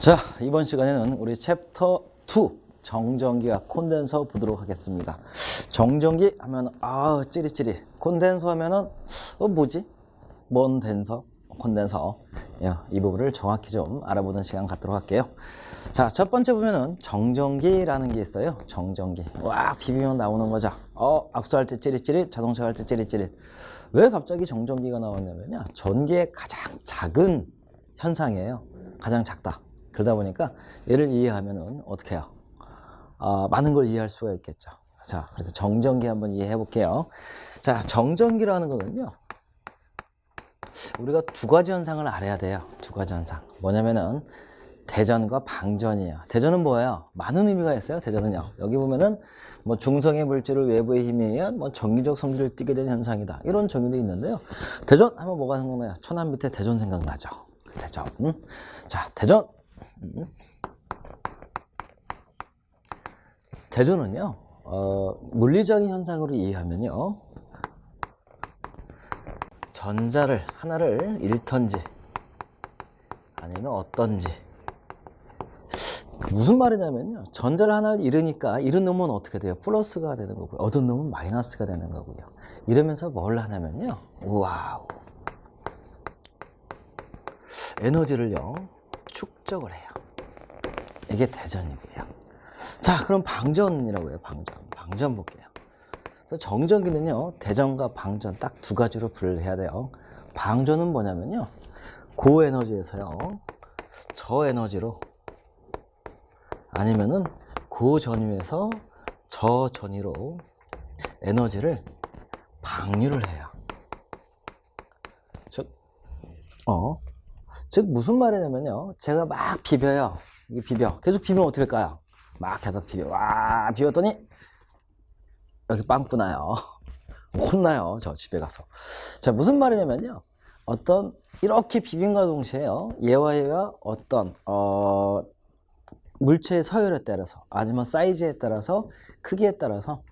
자, 이번 시간에는 우리 챕터 2 정전기와 콘덴서 보도록 하겠습니다. 정전기 하면 찌릿찌릿, 콘덴서 하면은 뭐지? 뭔 덴서? 콘덴서. 이 부분을 정확히 좀 알아보는 시간 갖도록 할게요. 자, 첫 번째 보면은 정전기라는 게 있어요. 정전기. 와, 비비면 나오는 거죠. 악수할 때 찌릿찌릿, 자동차 할 때 찌릿찌릿. 왜 갑자기 정전기가 나왔냐면요, 전기의 가장 작은 현상이에요. 가장 작다. 그러다 보니까 얘를 이해하면은 어떻게 해요? 많은 걸 이해할 수가 있겠죠. 자, 그래서 정전기 한번 이해해 볼게요. 자, 정전기라는 거는요, 우리가 두 가지 현상을 알아야 돼요. 두 가지 현상. 뭐냐면은 대전과 방전이에요. 대전은 뭐예요? 많은 의미가 있어요. 대전은요. 여기 보면은 뭐 중성의 물질을 외부의 힘에 의한 뭐 전기적 성질을 띠게 된 현상이다. 이런 정의도 있는데요. 대전 하면 뭐가 생각나요? 천안 밑에 대전 생각나죠. 대전. 자, 대전. 대전은요, 물리적인 현상으로 이해하면요, 전자를 하나를 잃던지 아니면 얻던지. 무슨 말이냐면요, 전자를 하나를 잃으니까 잃은 놈은 어떻게 돼요? 플러스가 되는 거고요, 얻은 놈은 마이너스가 되는 거고요. 이러면서 뭘 하냐면요, 와우, 에너지를요 축적을 해요. 이게 대전이고요. 자, 그럼 방전이라고 해요. 방전 볼게요. 그래서 정전기는요, 대전과 방전 딱 두 가지로 분류해야 돼요. 방전은 뭐냐면요, 고에너지에서요, 저에너지로, 아니면은 고전위에서 저전위로 에너지를 방류를 해요. 즉 무슨 말이냐면요, 제가 막 비벼요. 이게 비벼. 계속 비비면 어떻게 될까요? 막 계속 비벼. 와, 비웠더니 여기 빵꾸 나요. 혼나요, 저 집에 가서. 자, 무슨 말이냐면요, 어떤 이렇게 비빔과 동시에요, 얘와 얘와 어떤 물체의 서열에 따라서, 아니면 사이즈에 따라서, 크기에 따라서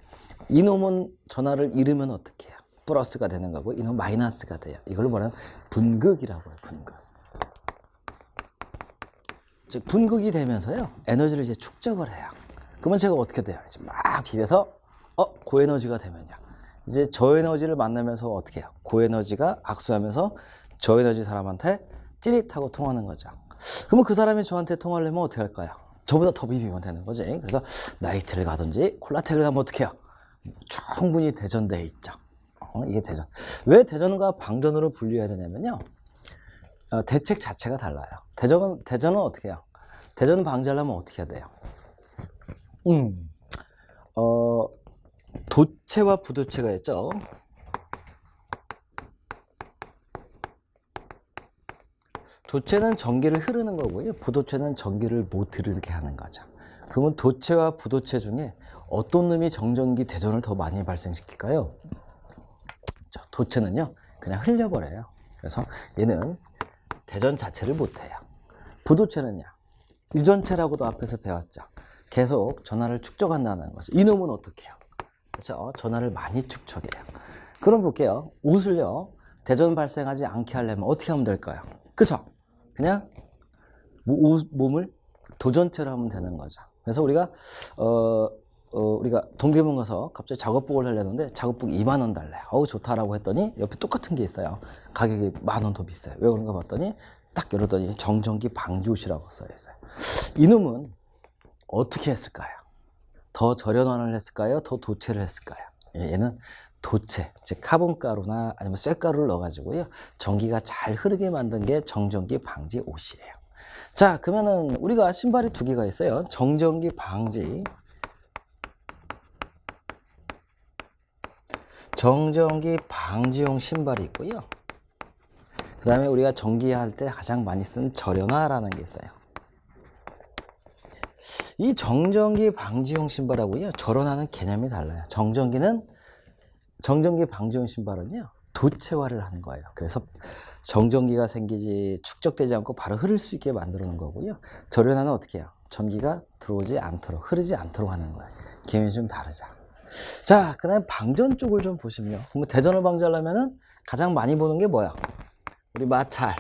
이놈은 전하를 잃으면 어떻게 해요? 플러스가 되는 거고, 이놈은 마이너스가 돼요. 이걸 뭐냐면 분극이라고 해요. 분극. 즉 분극이 되면서요, 에너지를 이제 축적을 해요. 그러면 제가 어떻게 돼요? 이제 막 비벼서 고에너지가 되면요, 이제 저에너지를 만나면서 어떻게 해요? 고에너지가 악수하면서 저에너지 사람한테 찌릿하고 통하는 거죠. 그러면 그 사람이 저한테 통하려면 어떻게 할까요? 저보다 더 비비면 되는 거지. 그래서 나이트를 가든지 콜라텍을 가면 어떻게 해요? 충분히 대전되어 있죠. 이게 대전. 왜 대전과 방전으로 분류해야 되냐면요, 대책 자체가 달라요. 대전은 어떻게 해요? 대전 방지하려면 어떻게 해야 돼요? 도체와 부도체가 있죠. 도체는 전기를 흐르는 거고요, 부도체는 전기를 못 흐르게 하는 거죠. 그러면 도체와 부도체 중에 어떤 놈이 정전기 대전을 더 많이 발생시킬까요? 도체는요, 그냥 흘려버려요. 그래서 얘는 대전 자체를 못해요. 부도체는요, 유전체라고도 앞에서 배웠죠. 계속 전하를 축적한다는 거죠. 이놈은 어떻게 해요? 그렇죠? 전하를 많이 축적해요. 그럼 볼게요. 옷을요, 대전 발생하지 않게 하려면 어떻게 하면 될까요? 그렇죠? 그냥 몸을 도전체로 하면 되는 거죠. 그래서 우리가 우리가 동대문 가서 갑자기 작업복을 하려는데 작업복 2만 원 달래. 좋다라고 했더니 옆에 똑같은 게 있어요. 가격이 10,000원 더 비싸요. 왜 그런가 봤더니 딱 열었더니 정전기 방지옷이라고 써 있어요. 이놈은 어떻게 했을까요? 더 절연화를 했을까요? 더 도체를 했을까요? 얘는 도체, 즉 카본가루나 아니면 쇠가루를 넣어가지고요, 전기가 잘 흐르게 만든 게 정전기 방지 옷이에요. 자, 그러면은 우리가 신발이 두 개가 있어요. 정전기 방지, 정전기 방지용 신발이 있고요, 그 다음에 우리가 전기할 때 가장 많이 쓴 절연화라는 게 있어요. 이 정전기 방지용 신발하고요, 절연화는 개념이 달라요. 정전기 방지용 신발은요, 도체화를 하는 거예요. 그래서 정전기가 생기지 축적되지 않고 바로 흐를 수 있게 만들어 놓은 거고요, 절연화는 어떻게 해요? 전기가 들어오지 않도록, 흐르지 않도록 하는 거예요. 개념이 좀 다르죠. 자, 그 다음에 방전 쪽을 좀 보시면요, 그럼 대전을 방지하려면은 가장 많이 보는 게 뭐야? 우리 마찰,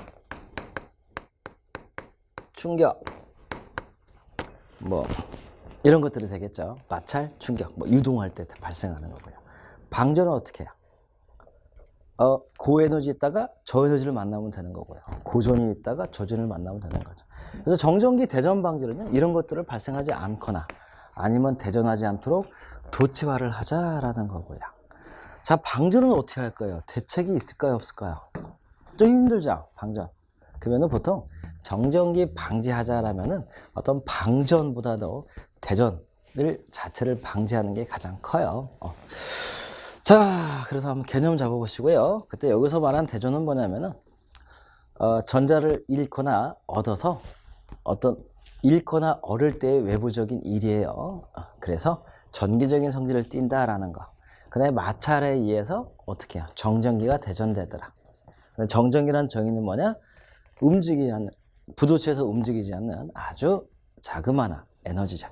충격, 뭐 이런 것들이 되겠죠. 마찰, 충격, 뭐 유동할 때 발생하는 거고요. 방전은 어떻게 해요? 고에너지 있다가 저에너지를 만나면 되는 거고요. 고전이 있다가 저전을 만나면 되는 거죠. 그래서 정전기 대전 방지는요, 이런 것들을 발생하지 않거나 아니면 대전하지 않도록 도치화를 하자라는 거고요. 자, 방전은 어떻게 할까요? 대책이 있을까요, 없을까요? 좀 힘들죠, 방전. 그러면은 보통 정전기 방지하자라면은 어떤 방전보다도 대전을 자체를 방지하는 게 가장 커요. 자, 그래서 한번 개념 잡아보시고요. 그때 여기서 말한 대전은 뭐냐면은 전자를 잃거나 얻어서 어떤 잃거나 얻을 때의 외부적인 일이에요. 그래서 전기적인 성질을 띈다라는 거. 그 다음에 마찰에 의해서 어떻게 해요? 정전기가 대전되더라. 정전기라는 정의는 뭐냐? 움직이지 않는, 부도체에서 움직이지 않는 아주 자그마한 에너지죠.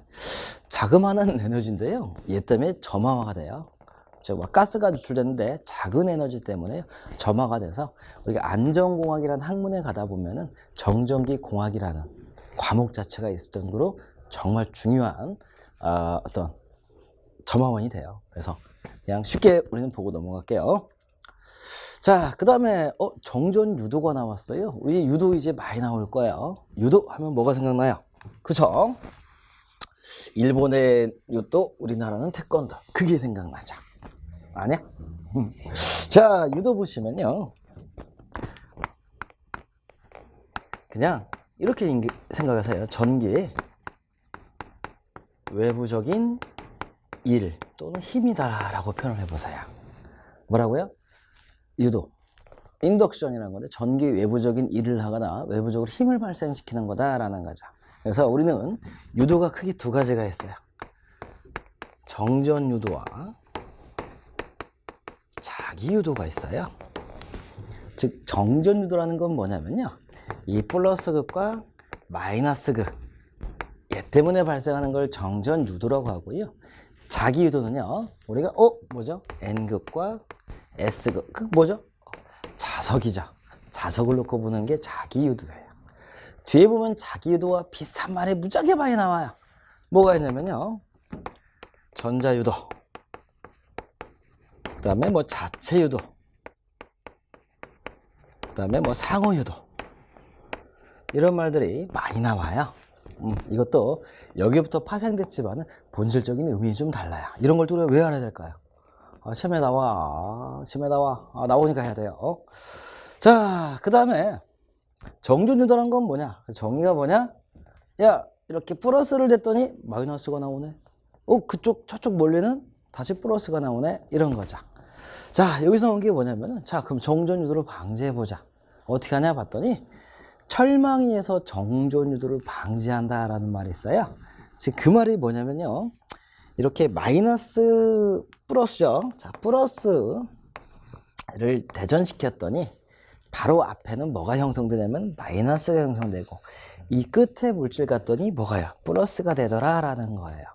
자그마한 에너지인데요, 얘 때문에 점화가 돼요. 즉 가스가 누출되는데 작은 에너지 때문에 점화가 돼서 우리가 안전공학이라는 학문에 가다 보면은 정전기 공학이라는 과목 자체가 있을 정도로 정말 중요한 어떤 점화원이 돼요. 그래서 그냥 쉽게 우리는 보고 넘어갈게요. 자, 그 다음에 정전 유도가 나왔어요. 우리 유도 이제 많이 나올 거예요. 유도 하면 뭐가 생각나요? 그쵸? 일본의 유도, 우리나라는 태권도. 그게 생각나죠. 아니야? 자, 유도 보시면요, 그냥 이렇게 생각하세요. 전기의 외부적인 일 또는 힘이다 라고 표현을 해보세요. 뭐라고요? 유도, 인덕션이라는 건데 전기 외부적인 일을 하거나 외부적으로 힘을 발생시키는 거다라는 거죠. 그래서 우리는 유도가 크게 두 가지가 있어요. 정전 유도와 자기 유도가 있어요. 즉 정전 유도라는 건 뭐냐면요, 이 플러스 극과 마이너스 극, 얘 때문에 발생하는 걸 정전 유도라고 하고요. 자기 유도는요, 우리가 뭐죠? N극과 S극, 그 뭐죠? 자석이죠. 자석을 놓고 보는 게 자기 유도예요. 뒤에 보면 자기 유도와 비슷한 말이 무지하게 많이 나와요. 뭐가 있냐면요, 전자 유도, 그 다음에 뭐 자체 유도, 그 다음에 뭐 상호 유도, 이런 말들이 많이 나와요. 이것도 여기부터 파생됐지만 본질적인 의미 좀 달라요. 이런 걸 또 왜 알아야 될까요? 시험에 나와. 나오니까 해야 돼요. 자, 그 다음에 정전 유도란 건 뭐냐? 정의가 뭐냐? 야, 이렇게 플러스를 댔더니 마이너스가 나오네. 저쪽 멀리는 다시 플러스가 나오네. 이런 거죠. 자, 여기서 나온 게 뭐냐면은, 자, 그럼 정전 유도를 방지해보자. 어떻게 하냐 봤더니, 철망이에서 정전 유도를 방지한다라는 말이 있어요. 지금 그 말이 뭐냐면요, 이렇게 마이너스 플러스죠. 자, 플러스를 대전시켰더니 바로 앞에는 뭐가 형성되냐면 마이너스가 형성되고, 이 끝에 물질 갔더니 뭐가요? 플러스가 되더라라는 거예요.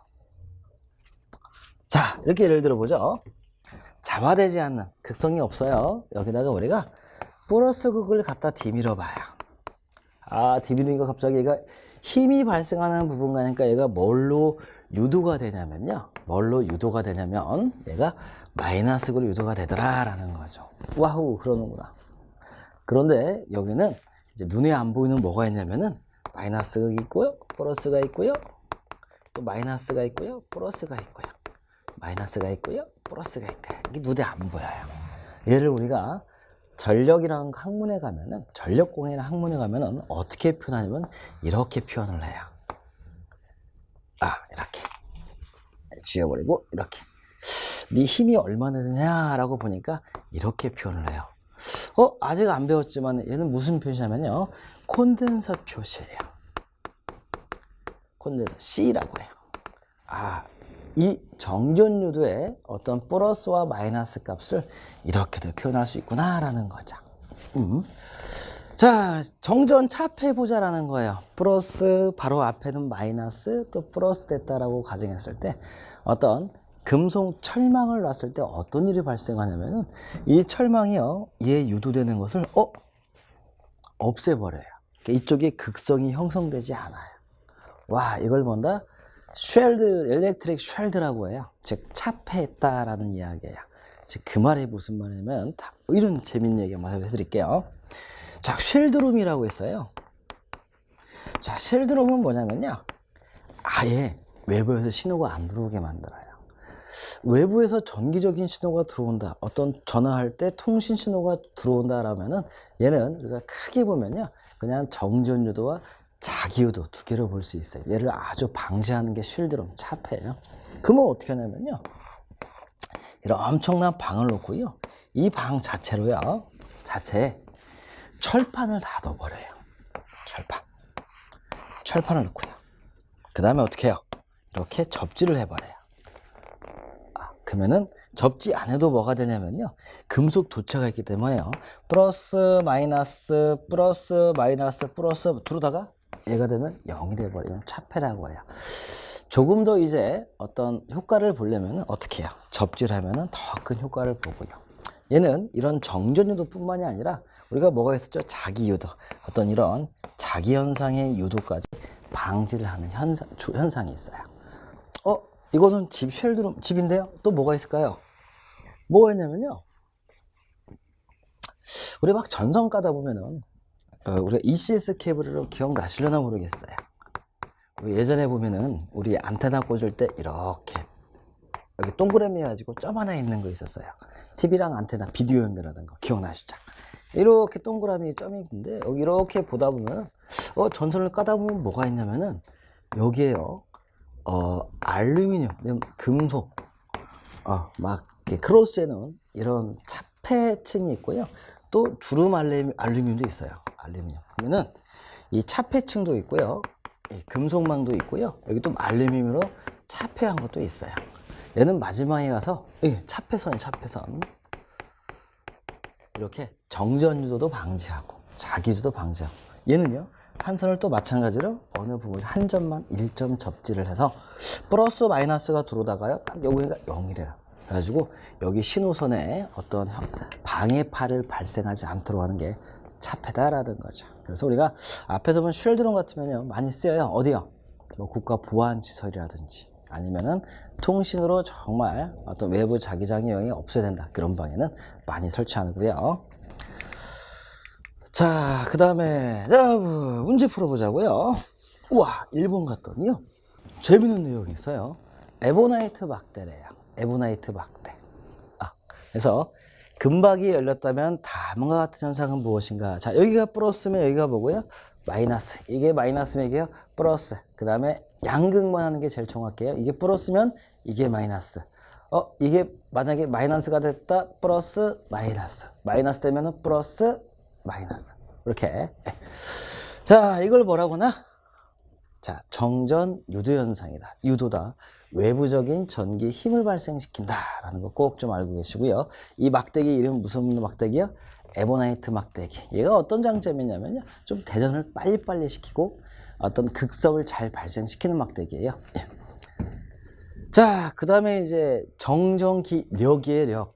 자, 이렇게 예를 들어보죠. 자화되지 않는, 극성이 없어요. 여기다가 우리가 플러스 극을 갖다 뒤밀어 봐요. 뒤미르니까 갑자기 얘가 힘이 발생하는 부분 가니까 얘가 뭘로 유도가 되냐면요, 얘가 마이너스로 유도가 되더라라는 거죠. 와우, 그러는구나. 그런데 여기는 이제 눈에 안 보이는 뭐가 있냐면은 마이너스가 있고요, 플러스가 있고요, 또 마이너스가 있고요, 플러스가 있고요, 마이너스가 있고요, 플러스가 있고요. 이게 눈에 안 보여요. 얘를 우리가 전력이라는 학문에 가면은, 전력공학이라는 학문에 가면은 어떻게 표현하냐면 이렇게 표현을 해요. 이렇게 쥐어버리고 이렇게, 네 힘이 얼마나 되냐라고 보니까 이렇게 표현을 해요. 아직 안 배웠지만 얘는 무슨 표시냐면요, 콘덴서 표시예요. 콘덴서 C라고 해요. 이 정전 유도의 어떤 플러스와 마이너스 값을 이렇게도 표현할 수 있구나라는 거죠. 자, 정전 차폐보자라는 거예요. 플러스 바로 앞에는 마이너스, 또 플러스 됐다라고 가정했을 때 어떤 금속 철망을 놨을 때 어떤 일이 발생하냐면은 이 철망이요, 얘 유도되는 것을 없애버려요. 이쪽에 극성이 형성되지 않아요. 와, 이걸 뭔다? 쉘드, 일렉트릭 쉘드라고 해요. 즉, 차폐했다라는 이야기예요. 즉, 그 말이 무슨 말이냐면, 이런 재밌는 얘기 한번 해드릴게요. 자, 쉘드룸이라고 있어요. 자, 쉘드룸은 뭐냐면요. 아예 외부에서 신호가 안 들어오게 만들어요. 외부에서 전기적인 신호가 들어온다. 어떤 전화할 때 통신 신호가 들어온다라면은 얘는 우리가 크게 보면요. 그냥 정전 유도와 자기 유도 두 개로 볼 수 있어요. 얘를 아주 방지하는 게 쉴드룸, 차폐예요. 그러면 어떻게 하냐면요. 이런 엄청난 방을 놓고요. 이 방 자체로요. 자체에 철판을 다 넣어버려요. 철판을 넣고요. 그 다음에 어떻게 해요? 이렇게 접지를 해버려요. 그러면은 접지 안 해도 뭐가 되냐면요. 금속 도체가 있기 때문에요. 플러스 마이너스 두르다가 얘가 되면 0이 돼버리면 차폐라고 해요. 조금 더 이제 어떤 효과를 보려면 어떻게 해요? 접지를 하면은 더 큰 효과를 보고요. 얘는 이런 정전유도 뿐만이 아니라 우리가 뭐가 있었죠? 자기유도. 어떤 이런 자기현상의 유도까지 방지를 하는 현상이 있어요. 이거는 집 쉘드룸 집인데요. 또 뭐가 있을까요? 뭐가 있냐면요. 우리 막 전선 까다 보면은 우리가 ECS 케이블을 기억나시려나 모르겠어요. 예전에 보면은 우리 안테나 꽂을 때 이렇게 여기 동그라미 해가지고 점 하나 있는 거 있었어요. TV랑 안테나 비디오 연결하던 거 기억나시죠? 이렇게 동그라미 점이 있는데 여기 이렇게 보다 보면 전선을 까다 보면 뭐가 있냐면은 여기에요. 알루미늄, 금속, 막 이렇게 크로스에는 이런 차폐층이 있고요. 또 두름 알루미늄도 있어요. 알루미늄. 그러면은 이 차폐층도 있고요. 금속망도 있고요. 여기 또 알루미늄으로 차폐한 것도 있어요. 얘는 마지막에 가서 차폐선. 이렇게 정전유도도 방지하고 자기유도도 방지하고 얘는요. 한 선을 또 마찬가지로 어느 부분에서 한 점만 1점 접지를 해서 플러스 마이너스가 들어오다가요. 딱 여기가 0이래요. 그래가지고 여기 신호선에 어떤 방해파를 발생하지 않도록 하는 게 차폐다라는 거죠. 그래서 우리가 앞에서 보면 쉘드룸 같으면요. 많이 쓰여요. 어디요? 뭐 국가 보안시설이라든지 아니면은 통신으로 정말 어떤 외부 자기장의 영향이 없어야 된다. 그런 방에는 많이 설치하고요. 자, 그 다음에, 문제 풀어보자고요. 우와, 일본 갔더니요. 재밌는 내용이 있어요. 에보나이트 막대래요. 에보나이트 막대. 그래서, 금박이 열렸다면 다음과 같은 현상은 무엇인가? 자, 여기가 플러스면 여기가 뭐고요? 마이너스. 이게 마이너스면 이게요? 플러스. 그 다음에 양극만 하는 게 제일 정확해요. 이게 플러스면 이게 마이너스. 이게 만약에 마이너스가 됐다. 플러스, 마이너스. 마이너스 되면은 플러스, 마이너스. 이렇게. 자, 이걸 뭐라고나? 자, 정전 유도 현상이다. 유도다. 외부적인 전기 힘을 발생시킨다라는 거 꼭 좀 알고 계시고요. 이 막대기 이름 무슨 막대기요? 에보나이트 막대기. 얘가 어떤 장점이냐면요. 좀 대전을 빨리빨리 시키고 어떤 극성을 잘 발생시키는 막대기예요. 자, 그 다음에 이제 정전기력이에요, 력.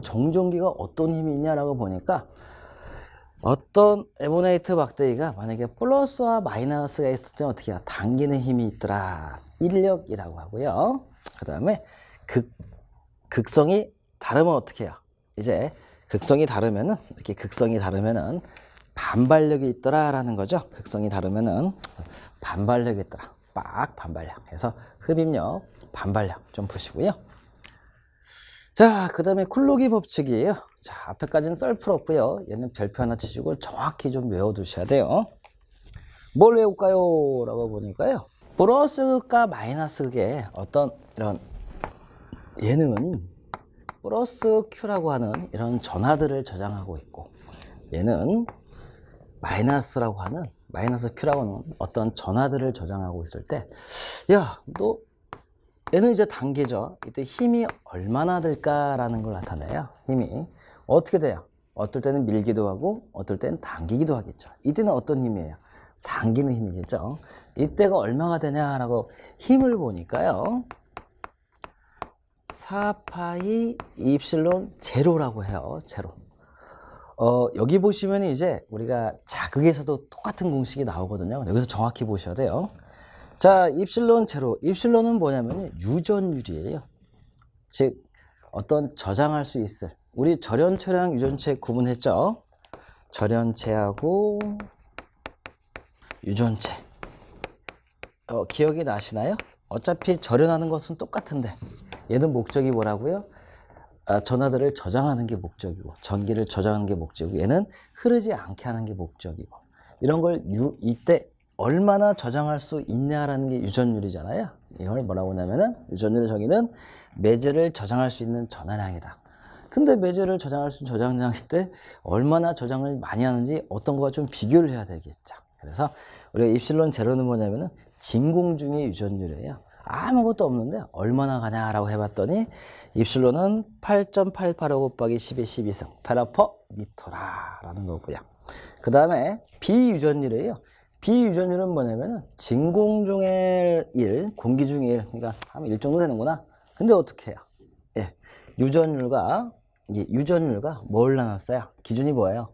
정전기가 어떤 힘이 있냐라고 보니까 어떤 에보나이트 막대기가 만약에 플러스와 마이너스가 있을 때 어떻게 해요? 당기는 힘이 있더라. 인력이라고 하고요. 그 다음에 극성이 다르면 어떻게 해요? 이제 극성이 다르면은 이렇게 극성이 다르면은 반발력이 있더라라는 거죠. 극성이 다르면은 반발력이 있더라. 빡 반발력. 그래서 흡입력, 반발력 좀 보시고요. 자, 그 다음에 쿨로기 법칙이에요. 자, 앞에까지는 썰 풀었고요. 얘는 별표 하나 치시고 정확히 좀 외워두셔야 돼요. 뭘 외울까요? 라고 보니까요. 플러스가 마이너스게 어떤 이런 얘는 플러스 Q라고 하는 이런 전하들을 저장하고 있고 얘는 마이너스라고 하는 마이너스 Q라고 하는 어떤 전하들을 저장하고 있을 때 야, 너 얘는 이제 단계죠. 이때 힘이 얼마나 들까라는 걸 나타내요. 힘이 어떻게 돼요? 어떨 때는 밀기도 하고 어떨 때는 당기기도 하겠죠. 이때는 어떤 힘이에요? 당기는 힘이겠죠. 이때가 얼마가 되냐라고 힘을 보니까요. 4파이 이엡실론 제로라고 해요. 제로. 여기 보시면 이제 우리가 자극에서도 똑같은 공식이 나오거든요. 여기서 정확히 보셔야 돼요. 자, 입실론 제로. 입실론은 뭐냐면 유전율이에요. 즉 어떤 저장할 수 있을, 우리 절연체랑 유전체 구분했죠. 절연체하고 유전체. 기억이 나시나요? 어차피 절연하는 것은 똑같은데 얘는 목적이 뭐라고요? 전하들을 저장하는 게 목적이고 전기를 저장하는 게 목적이고 얘는 흐르지 않게 하는 게 목적이고, 이런 걸 이때 얼마나 저장할 수 있냐라는 게 유전율이잖아요. 이걸 뭐라고 하냐면은 유전율의 정의는 매제를 저장할 수 있는 전하량이다. 근데 매제를 저장할 수 있는 저장량일 때 얼마나 저장을 많이 하는지 어떤 거와 좀 비교를 해야 되겠죠. 그래서 우리가 입실론 제로는 뭐냐면은 진공 중의 유전율이에요. 아무것도 없는데 얼마나 가냐라고 해봤더니 입실론은 8.885 곱하기 10의 12승 페라퍼미터라는 거고요. 그 다음에 비유전율이에요. 비유전율은 뭐냐면은 진공 중의 1, 공기 중의 1, 그러니까 한 1 정도 되는구나. 근데 어떻게 해요? 예, 유전율과 뭘 나눴어요? 기준이 뭐예요?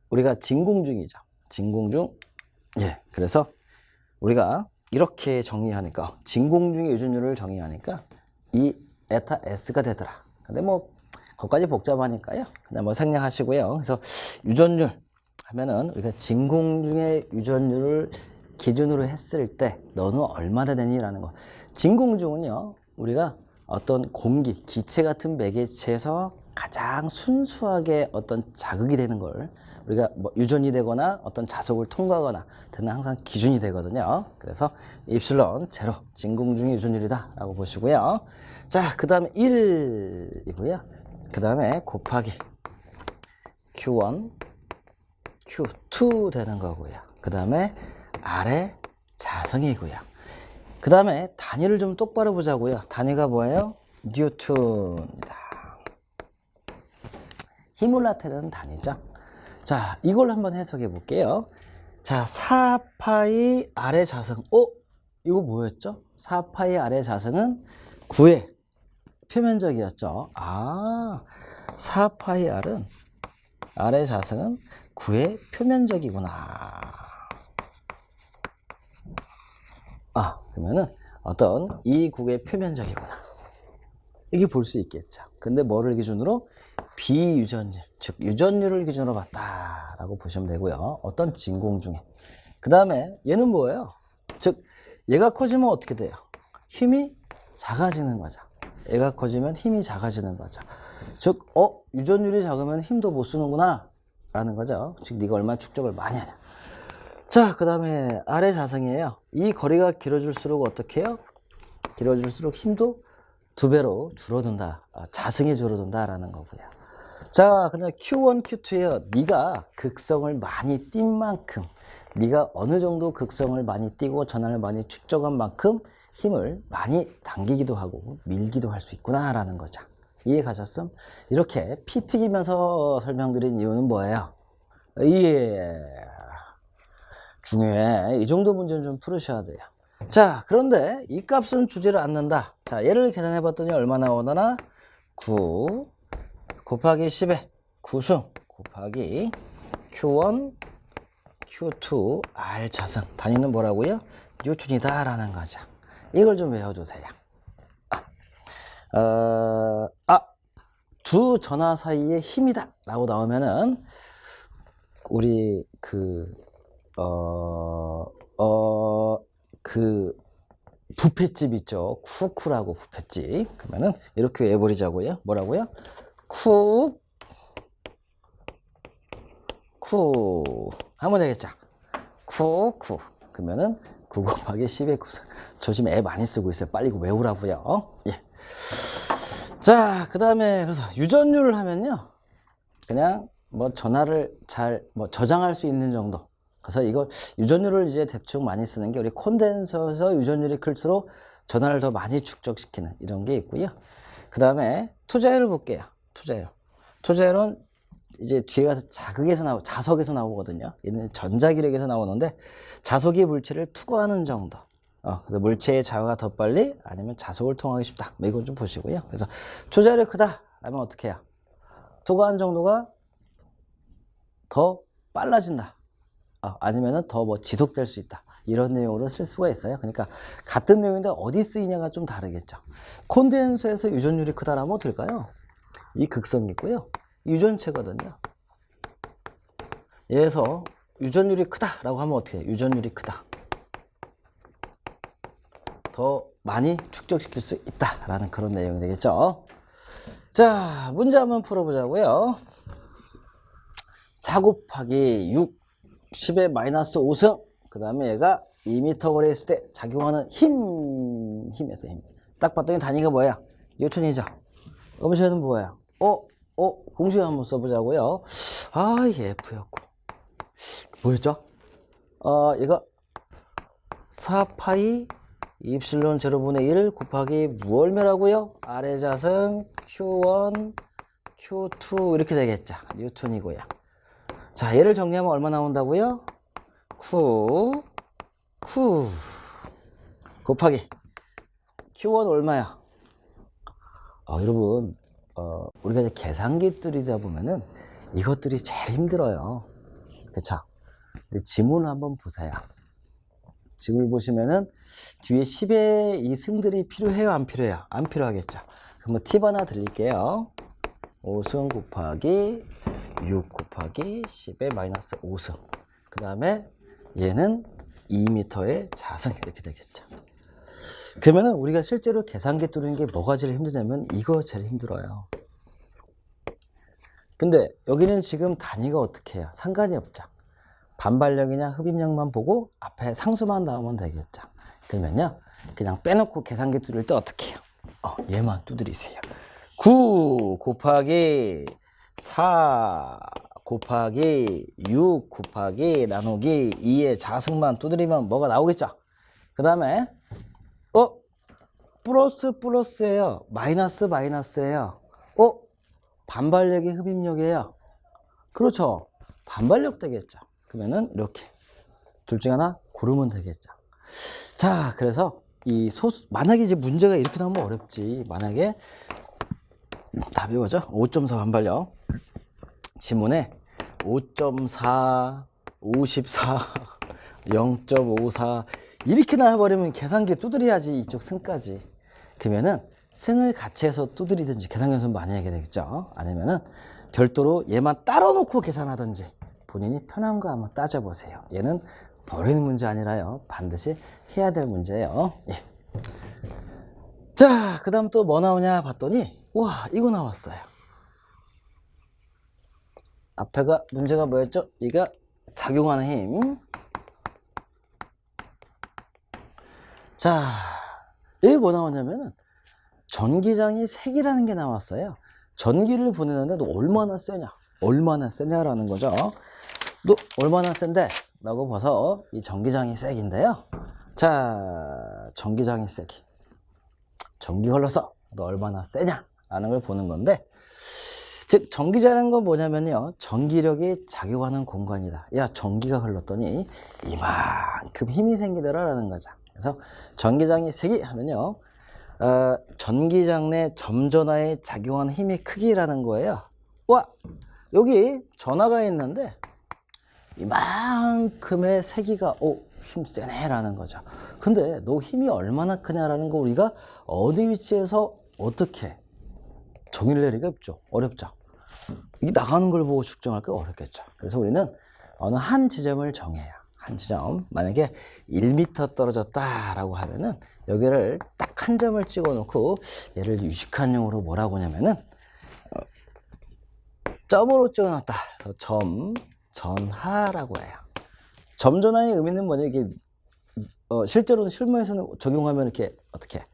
우리가 진공 중이죠. 진공 중. 예, 그래서 우리가 이렇게 정리하니까 진공 중의 유전율을 정의하니까 이 에타 S가 되더라. 근데 뭐 거기까지 복잡하니까요. 그냥 뭐 생략하시고요. 그래서 유전율 하면은 우리가 진공 중의 유전율을 기준으로 했을 때 너는 얼마나 되니라는 거. 진공 중은요, 우리가 어떤 공기, 기체 같은 매개체에서 가장 순수하게 어떤 자극이 되는 걸 우리가 뭐 유전이 되거나 어떤 자석을 통과하거나 되는 항상 기준이 되거든요. 그래서 입실론 제로, 진공 중의 유전율이다 라고 보시고요. 자, 그 다음에 1이고요. 그 다음에 곱하기 Q1, Q2 되는 거고요. 그 다음에 아래 자성이고요. 그 다음에 단위를 좀 똑바로 보자고요. 단위가 뭐예요? 뉴턴입니다. 힘을 나타내는 단위죠. 자, 이걸 한번 해석해 볼게요. 자, 4파이 아래 자성. 이거 뭐였죠? 4파이 아래 자성은 9의 표면적이었죠. 4파이 R은 아래 자성은 9의 표면적이구나. 그러면은 어떤 이 9의 표면적이구나. 이게 볼 수 있겠죠. 근데 뭐를 기준으로? 비유전율, 즉 유전율을 기준으로 봤다라고 보시면 되고요. 어떤 진공 중에. 그 다음에 얘는 뭐예요? 즉 얘가 커지면 어떻게 돼요? 힘이 작아지는 거죠. 얘가 커지면 힘이 작아지는 거죠. 즉 유전율이 작으면 힘도 못 쓰는구나 라는 거죠. 즉 네가 얼마나 축적을 많이 하냐. 자, 그 다음에 아래 자성이에요. 이 거리가 길어질수록 어떻게 해요? 길어질수록 힘도 2배로 줄어든다. 자성이 줄어든다라는 거고요. 자, 그다음 Q1, Q2에요. 네가 극성을 많이 띈 만큼, 네가 어느 정도 극성을 많이 띄고 전환을 많이 축적한 만큼 힘을 많이 당기기도 하고 밀기도 할 수 있구나라는 거죠. 이해 가셨음? 이렇게 피 튀기면서 설명드린 이유는 뭐예요? 중요해. 이 정도 문제는 좀 풀으셔야 돼요. 자, 그런데 이 값은 주지를 않는다. 자, 얘를 계산해 봤더니 얼마 나오더나? 9 곱하기 10에 9승 곱하기 Q1, Q2, R 자성. 단위는 뭐라고요? 뉴턴이다 라는 거죠. 이걸 좀 외워주세요. 두 전하 사이의 힘이다 라고 나오면은 우리 부패집 있죠. 쿠쿠라고 부패집. 그러면은 이렇게 외워버리자고요. 뭐라고요? 쿡 하면 되겠죠. 쿡 그러면은 9 곱하기 10의 9승. 저 지금 애 많이 쓰고 있어요. 빨리 이거 외우라고요. 예. 자, 그 다음에 그래서 유전율을 하면요, 그냥 뭐 전하를 잘 저장할 수 있는 정도. 그래서 이걸 유전율을 이제 대충 많이 쓰는 게 우리 콘덴서에서 유전율이 클수록 전하를 더 많이 축적시키는 이런 게 있고요. 그 다음에 투자율을 볼게요. 투자율은 이제 뒤에 가서 자석에서 나오거든요. 얘는 전자기력에서 나오는데 자석이 물체를 투과하는 정도. 그래서 물체의 자화가 더 빨리 아니면 자석을 통하기 쉽다. 이건 좀 보시고요. 그래서 투자율이 크다 하면 어떻게 해요? 투과한 정도가 더 빨라진다. 아니면은 더 뭐 지속될 수 있다. 이런 내용으로 쓸 수가 있어요. 그러니까 같은 내용인데 어디 쓰이냐가 좀 다르겠죠. 콘덴서에서 유전율이 크다라면 어떨까요? 이 극성이 있고요. 유전체거든요. 얘에서 유전율이 크다라고 하면 어떻게 해요? 유전율이 크다. 더 많이 축적시킬 수 있다라는 그런 내용이 되겠죠. 자, 문제 한번 풀어보자고요. 4 곱하기 6, 10의 마이너스 5승. 그 다음에 얘가 2m 거리에 있을 때 작용하는 힘에서 힘. 딱 봤더니 단위가 뭐야? 뉴턴이죠. 그럼 쟤는 뭐야? 공식 한번 써보자고요. F였고. 뭐였죠? 얘가 4파이 입실론 제로분의 1 곱하기 무얼메라고요? 아래 자승 Q1, Q2 이렇게 되겠죠. 뉴턴이고요. 자, 얘를 정리하면 얼마 나온다고요? Q 곱하기 Q1 얼마야? 여러분, 우리가 이제 계산기 뚫이다 보면은 이것들이 제일 힘들어요. 그쵸? 근데 지문을 한번 보세요. 지문을 보시면은 뒤에 10의 이 승들이 필요해요? 안 필요해요? 안 필요하겠죠? 그럼 팁 하나 드릴게요. 5승 곱하기 6 곱하기 10의 마이너스 5승. 그 다음에 얘는 2m의 자승 이렇게 되겠죠. 그러면은 우리가 실제로 계산기 뚫는 게 뭐가 제일 힘드냐면 이거 제일 힘들어요. 근데 여기는 지금 단위가 어떻게 해요? 상관이 없죠. 반발력이냐 흡입력만 보고 앞에 상수만 나오면 되겠죠. 그러면요 그냥 빼놓고 계산기 뚫을 때 어떻게 해요? 얘만 두드리세요. 9 곱하기 4 곱하기 6 곱하기 나누기 2의 자승만 두드리면 뭐가 나오겠죠? 그 다음에 플러스예요. 마이너스예요. 반발력이 흡입력이에요. 그렇죠. 반발력 되겠죠. 그러면은 이렇게 둘 중에 하나 고르면 되겠죠. 자, 그래서 만약에 이제 문제가 이렇게 나오면 어렵지. 만약에 답이 뭐죠? 5.4 반발력. 지문에 5.4, 54, 0.54 이렇게 나와버리면 계산기 두드려야지 이쪽 승까지. 그러면은 승을 같이 해서 두드리든지 계산 연습 많이 하게 되겠죠. 아니면은 별도로 얘만 따로 놓고 계산하든지 본인이 편한 거 한번 따져보세요. 얘는 버리는 문제 아니라요. 반드시 해야 될 문제예요. 예. 자, 그 다음 또 뭐 나오냐 봤더니 와, 이거 나왔어요. 앞에가 문제가 뭐였죠? 이가 작용하는 힘. 자, 여기 뭐 나오냐면은 전기장이 색이라는 게 나왔어요. 전기를 보내는데 너 얼마나 세냐? 얼마나 세냐라는 거죠. 너 얼마나 센데? 라고 봐서 이 전기장이 색인데요. 자, 전기장이 색이. 전기 흘러서 너 얼마나 세냐? 라는 걸 보는 건데, 즉 전기자라는 건 뭐냐면요, 전기력이 작용하는 공간이다. 야, 전기가 흘렀더니 이만큼 힘이 생기더라라는 거죠. 그래서 전기장이 색이 하면요, 전기장 내 점전화에 작용하는 힘의 크기라는 거예요. 와, 여기 전화가 있는데 이만큼의 세기가 힘 세네 라는 거죠. 근데 너 힘이 얼마나 크냐라는 거 우리가 어디 위치에서 어떻게 정의를 내리기가 어렵죠. 이게 나가는 걸 보고 측정하기가 어렵겠죠. 그래서 우리는 어느 한 지점을 정해야, 한 지점, 만약에 1m 떨어졌다 라고 하면은 여기를 딱 한 점을 찍어 놓고 얘를 유식한 용어로 뭐라고 하냐면은 점으로 찍어 놨다. 그래서 점전하라고 해요. 점전하의 의미는 뭐냐, 이게 실제로는 실무에서는 적용하면 이렇게 어떻게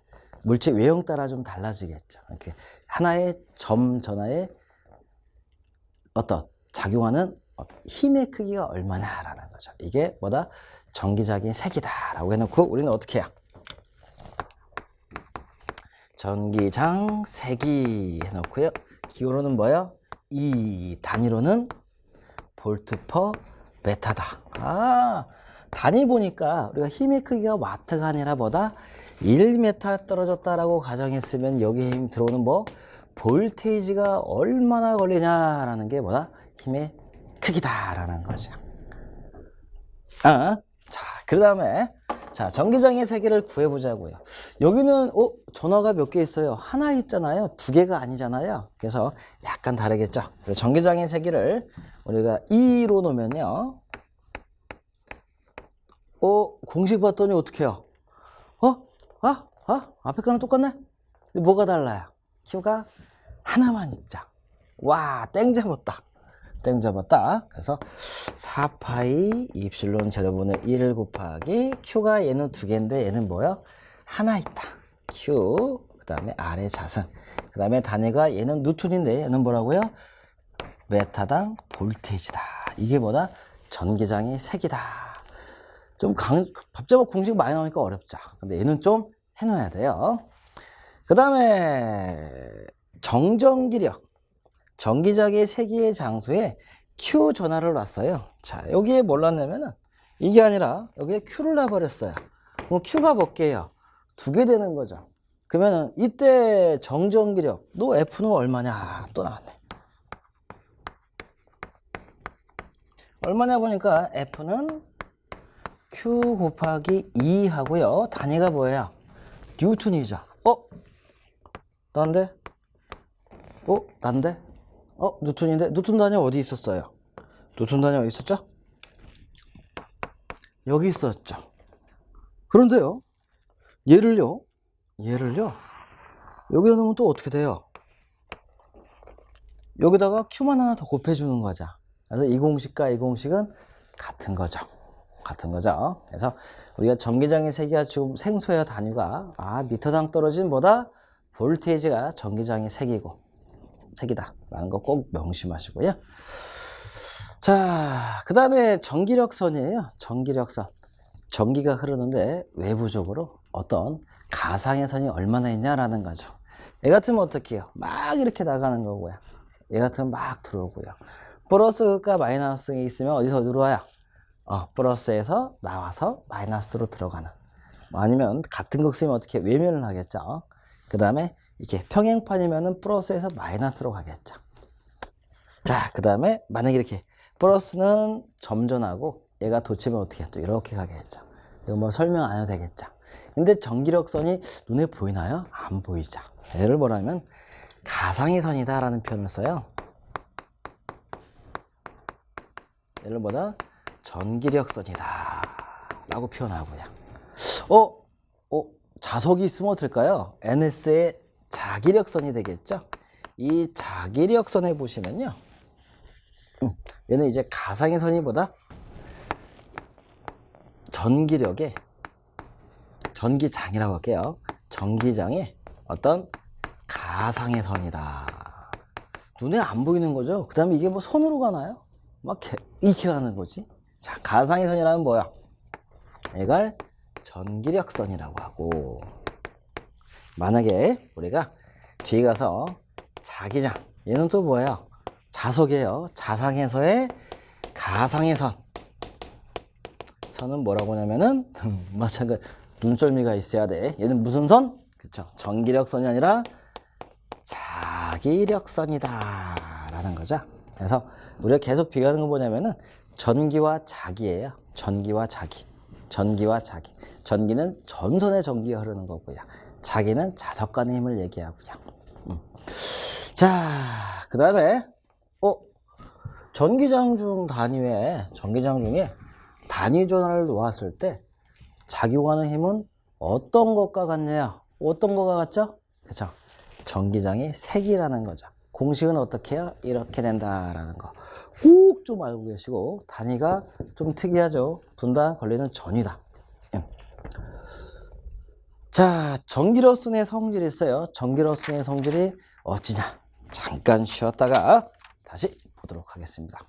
물체 외형 따라 좀 달라지겠죠. 이렇게 하나의 점전하에 작용하는 힘의 크기가 얼마냐라는 거죠. 이게 뭐다? 전기장의 색이다라고 해놓고 우리는 어떻게 해요? 전기장 색이 해놓고요. 기호로는 뭐예요? 이 단위로는 볼트 퍼 메타다. 단위 보니까 우리가 힘의 크기가 와트가 아니라 뭐다? 1m 떨어졌다라고 가정했으면 여기에 힘 들어오는 볼테이지가 얼마나 걸리냐라는 게 뭐다? 힘의 크기다라는 거죠. 자, 그 다음에 자, 전기장의 세기를 구해보자고요. 여기는 전화가 몇 개 있어요? 하나 있잖아요. 두 개가 아니잖아요. 그래서 약간 다르겠죠. 그래서 전기장의 세기를 우리가 2로 놓으면요. 공식 봤더니 어떻게 해요? 앞에 거랑 똑같네? 근데 뭐가 달라요? Q가 하나만 있죠. 와, 땡 잡았다. 땡 잡았다. 그래서 4파이 입실론 제로분의 1 곱하기 Q가 얘는 두 개인데 얘는 뭐야? 하나 있다. Q. 그 다음에 R의 자승. 그 다음에 단위가 얘는 뉴턴인데 얘는 뭐라고요? 메타당 볼테이지다. 이게 뭐다? 전기장의 색이다. 좀 밥제목 공식 많이 나오니까 어렵죠. 근데 얘는 좀 해놓아야 돼요. 그 다음에 정전기력. 전기장의 세기의 장소에 Q 전화를 놨어요. 자, 여기에 뭘 놨냐면은 이게 아니라 여기에 Q를 놔버렸어요. 그럼 Q가 몇 개예요? 두 개 되는 거죠. 그러면은 이때 정전기력, 너 F는 얼마냐? 또 나왔네. 얼마냐 보니까 F는 Q 곱하기 2 하고요. 단위가 뭐예요? 뉴턴이죠. 난데? 난데? 뉴턴인데? 뉴턴 단위 어디 있었어요? 뉴턴 단위 어디 있었죠? 여기 있었죠. 그런데요, 얘를요, 여기다 놓으면 또 어떻게 돼요? 여기다가 Q만 하나 더 곱해주는 거죠. 그래서 이 공식과 이 공식은 같은 거죠. 그래서 우리가 전기장의 세기가 지금 생소해요. 단위가. 미터당 떨어진 뭐다? 볼테이지가 전기장의 색이다 라는 거 꼭 명심하시고요. 자, 그 다음에 전기력선이에요. 전기력선. 전기가 흐르는데 외부적으로 어떤 가상의 선이 얼마나 있냐라는 거죠. 얘 같으면 어떻게 해요? 막 이렇게 나가는 거고요. 얘 같으면 막 들어오고요. 플러스가 마이너스가 있으면 어디서 들어와요? 플러스에서 나와서 마이너스로 들어가는. 아니면 같은 극수면 어떻게 외면을 하겠죠. 그 다음에 이렇게 평행판이면은 플러스에서 마이너스로 가겠죠. 자, 그 다음에 만약에 이렇게 플러스는 점전하고 얘가 도치면 어떻게 또 이렇게 가겠죠. 이거 뭐 설명 안 해도 되겠죠. 근데 전기력선이 눈에 보이나요? 안 보이죠. 얘를 뭐라면 가상의 선이다 라는 표현을 써요. 얘를 뭐다? 전기력선이다 라고 표현하고요. 자석이 있으면 어떨까요? NS의 자기력선이 되겠죠. 이 자기력선에 보시면요, 얘는 이제 가상의 선이보다 전기력의 전기장이라고 할게요. 전기장의 어떤 가상의 선이다. 눈에 안 보이는 거죠. 그 다음에 이게 뭐 선으로 가나요? 막 이렇게 가는 거지. 자, 가상의 선이라면 뭐야? 이걸 전기력선이라고 하고, 만약에 우리가 뒤에 가서 자기장, 얘는 또 뭐예요? 자석이에요. 자상에서의 가상의 선. 선은 뭐라고 하냐면은 마찬가지 눈썰미가 있어야 돼. 얘는 무슨 선? 그렇죠. 전기력선이 아니라 자기력선이다 라는 거죠. 그래서 우리가 계속 비교하는 건 뭐냐면은 전기와 자기예요. 전기와 자기. 전기는 전선의 전기가 흐르는 거고요. 자기는 자석 간의 힘을 얘기하고요. 자, 그 다음에 전기장 중에 단위 전화를 놓았을 때 작용하는 힘은 어떤 것과 같냐요? 어떤 것과 같죠? 그렇죠. 전기장의 색이라는 거죠. 공식은 어떻게 해요? 이렇게 된다라는 거 꼭 좀 알고 계시고, 단위가 좀 특이하죠. 분당 걸리는 전위다. 자, 전기력선의 성질이 있어요. 전기력선의 성질이 어찌냐? 잠깐 쉬었다가 다시 보도록 하겠습니다.